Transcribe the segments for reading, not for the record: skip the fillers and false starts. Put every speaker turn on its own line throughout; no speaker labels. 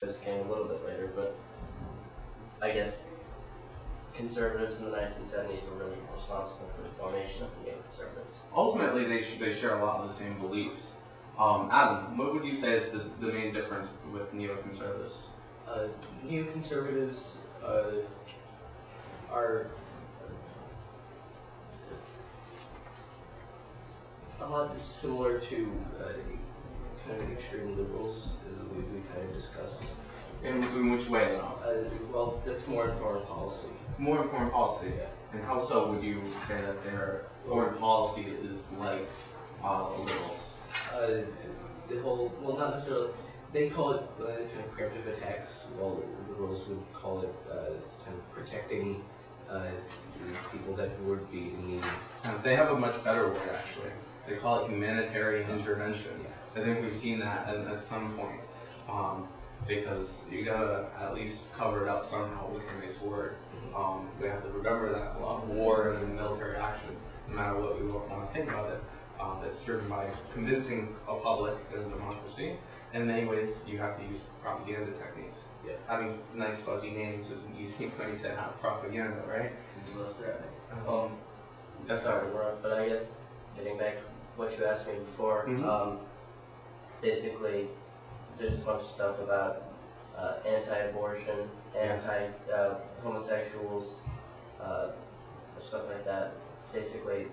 This came a little bit later, but I guess conservatives in the 1970s were really responsible for the formation of the neoconservatives.
Ultimately, they share a lot of the same beliefs. Adam, what would you say is the main difference with neoconservatives?
Neoconservatives are a lot similar to kind of extreme liberals, as we kind of discussed.
In which way, though?
Well, that's more in foreign policy.
More in foreign policy?
Yeah.
And how so would you say that their foreign policy is like liberals?
The whole, well, not necessarily, they call it kind of preemptive attacks, while liberals would call it kind of protecting people that would be in need.
They have a much better word, actually. They call it humanitarian intervention. Yeah. I think we've seen that at some points, because you gotta at least cover it up somehow with a nice word. We have to remember that war and military action, no matter what we want to think about it, it's driven by convincing a public in a democracy. In many ways, you have to use propaganda techniques. Yeah. Having nice fuzzy names is an easy way to have propaganda, right?
It's less threatening.
That's how it
works. But I guess, getting back to what you asked me before, basically, there's a bunch of stuff about anti-abortion, homosexuals, stuff like that. Basically,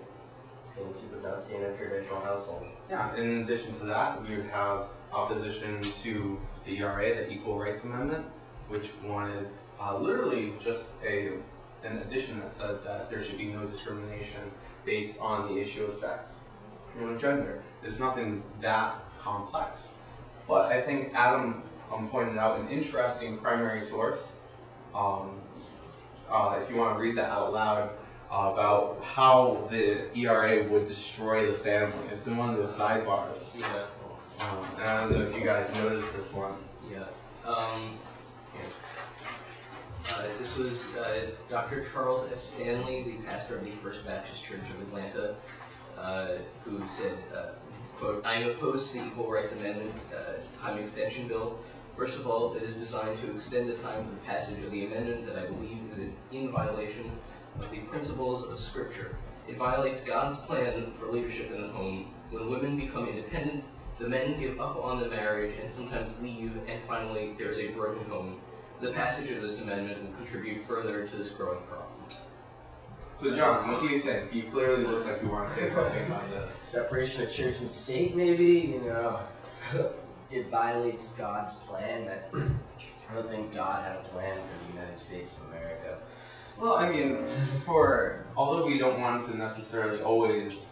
things you would not see in a traditional household.
Yeah, in addition to that, we would have opposition to the ERA, the Equal Rights Amendment, which wanted literally just an addition that said that there should be no discrimination based on the issue of sex, gender. It's nothing that complex. But I think Adam pointed out an interesting primary source. If you want to read that out loud, about how the ERA would destroy the family. It's in one of those sidebars.
Yeah.
And I don't know if you guys noticed this one.
Yeah. This was Dr. Charles F. Stanley, the pastor of the First Baptist Church of Atlanta, who said, quote, "I am opposed to the Equal Rights Amendment time extension bill. First of all, it is designed to extend the time for the passage of the amendment that I believe is in violation of the principles of Scripture. It violates God's plan for leadership in the home. When women become independent, the men give up on the marriage and sometimes leave, and finally there is a broken home. The passage of this amendment will contribute further to this growing problem."
So John, what do you think? You clearly look like you want to say something about this.
Separation of church and state, maybe? It violates God's plan. I don't think God had a plan for the United States of America.
Well, I mean, although we don't want to necessarily always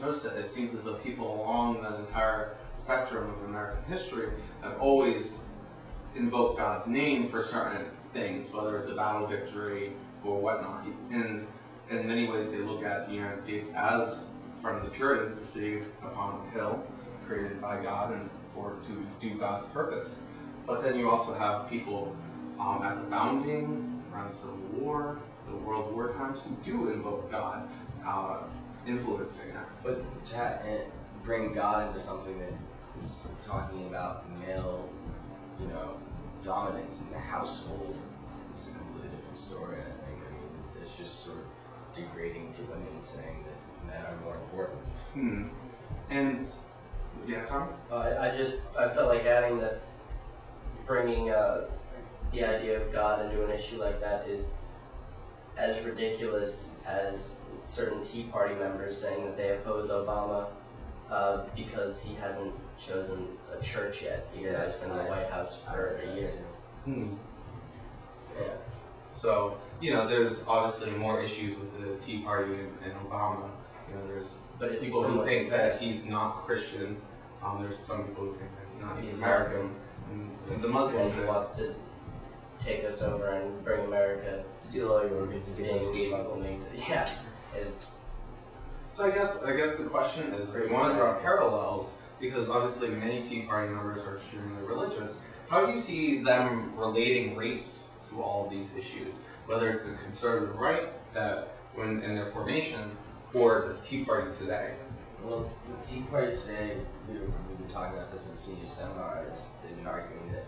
notice it, it seems as though people along the entire spectrum of American history have always invoked God's name for certain things, whether it's a battle victory or whatnot. And in many ways, they look at the United States as, from the Puritans, a city upon a hill, created by God and to do God's purpose. But then you also have people at the founding, around the Civil War, the World War times, who do invoke God, influencing it.
But to bring God into something that is talking about male, dominance in the household is a completely different story. I think. It's just sort of degrading to women, saying that men are more important.
And yeah, Tom?
I felt like adding that bringing the idea of God into an issue like that is as ridiculous as certain Tea Party members saying that they oppose Obama because he hasn't chosen a church yet. He has been in the White House for a year. Yeah.
So, there's obviously more issues with the Tea Party and Obama. There's people who think that he's not Christian. There's some people who think that he's not. He's American. And the Muslim
who wants to take us over and bring America,
steal all your organs and
being Muslims. Yeah.
So I guess the question is, we want to draw parallels because obviously many Tea Party members are extremely religious. How do you see them relating race to all of these issues, whether it's the conservative right that when in their formation or the Tea Party today?
Well, the Tea Party today, we've been talking about this in the senior seminar. They've been arguing that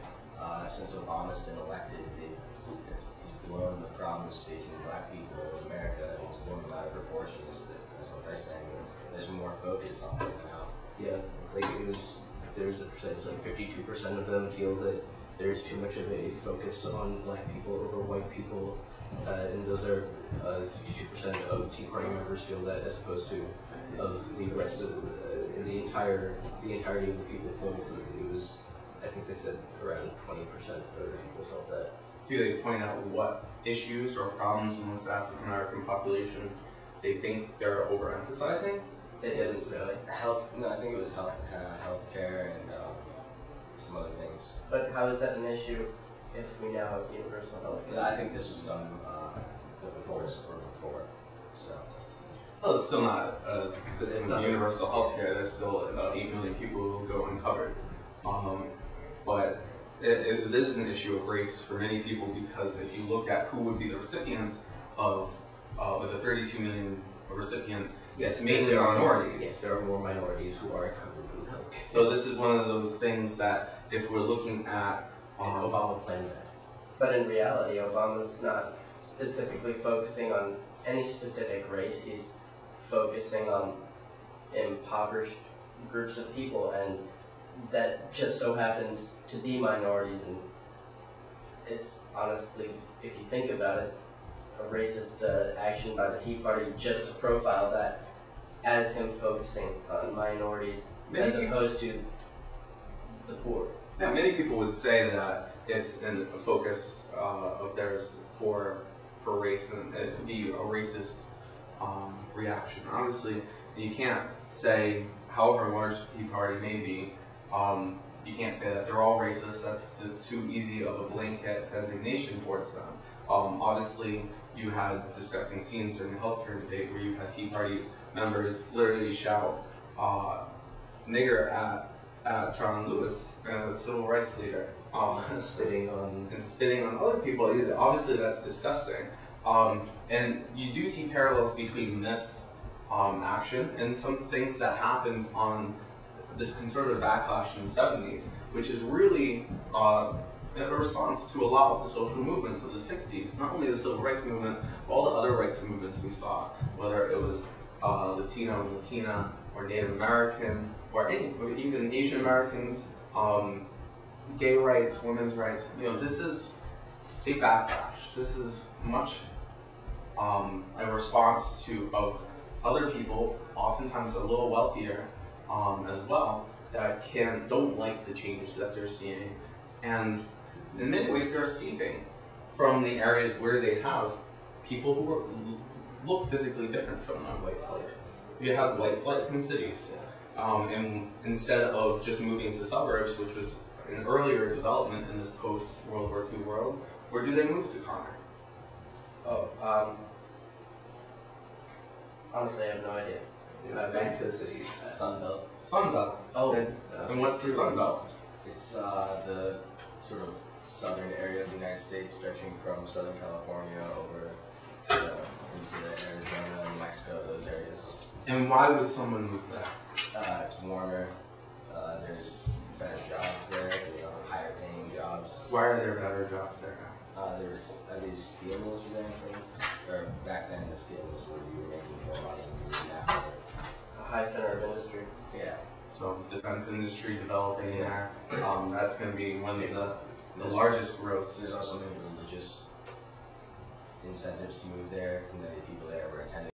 did something now.
Yeah, like there's a percentage, like 52% of them feel that there's too much of a focus on black people over white people, and those are 52% of Tea Party members feel that, as opposed to of the rest of the entirety of the people polled. It was, I think they said around 20% of the people felt that.
Do they point out what issues or problems amongst the African American population they think they're overemphasizing?
It was health. No, I think it was healthcare and some other things.
But how is that an issue if we now have universal health care?
I think this was done before. So.
Well, it's still not a system of universal health care. There's still about 8 million people who will go uncovered. But it is an issue of race for many people, because if you look at who would be the recipients of the 32 million recipients,
yes,
it's mainly minorities.
Yes, there are more minorities who are covered with health care.
So this is one of those things that if we're looking at
Obama planned that.
But in reality, Obama's not specifically focusing on any specific race. He's focusing on impoverished groups of people, and that just so happens to be minorities. And it's honestly, if you think about it, a racist action by the Tea Party just to profile that as him focusing on minorities as opposed to the poor.
Yeah, many people would say that it's a focus of theirs for race, and it could be a racist reaction. Obviously, you can't say, however large the Tea Party may be, you can't say that they're all racist. That's too easy of a blanket designation towards them. Obviously, you had disgusting scenes during the healthcare debate where you had Tea Party members literally shout "nigger" at John Lewis, a civil rights leader,
Spitting on
other people. Obviously, that's disgusting. And you do see parallels between this action and some things that happened on this conservative backlash in the 70s, which is really a response to a lot of the social movements of the 60s. Not only the civil rights movement, but all the other rights movements we saw, whether it was Latino and Latina, or Native American, or even Asian Americans, gay rights, women's rights. You know, this is a backlash. This is much a response of other people, oftentimes a little wealthier as well, that don't like the change that they're seeing, and in many ways they're escaping from the areas where they have people who look physically different from them.
white flight.
You have white flight from cities, and instead of just moving to suburbs, which was an earlier development in this post-World War II world, where do they move to, Connor?
Honestly, I have no idea.
Back to the cities.
Sunbelt.
Sunbelt.
Oh,
And what's the Sunbelt?
It's the sort of southern area of the United States, stretching from Southern California over into the Arizona, New Mexico, those areas.
And why would someone move there?
It's warmer. There's better jobs there, higher paying jobs.
Why are there better jobs there now?
There's steel mills were there for us, or back then the steel mills were you were making more money than you do now.
A high center of industry.
Yeah.
So defense industry developing there. That's going to be one of the largest growths.
There's also been religious incentives to move there. People there were attending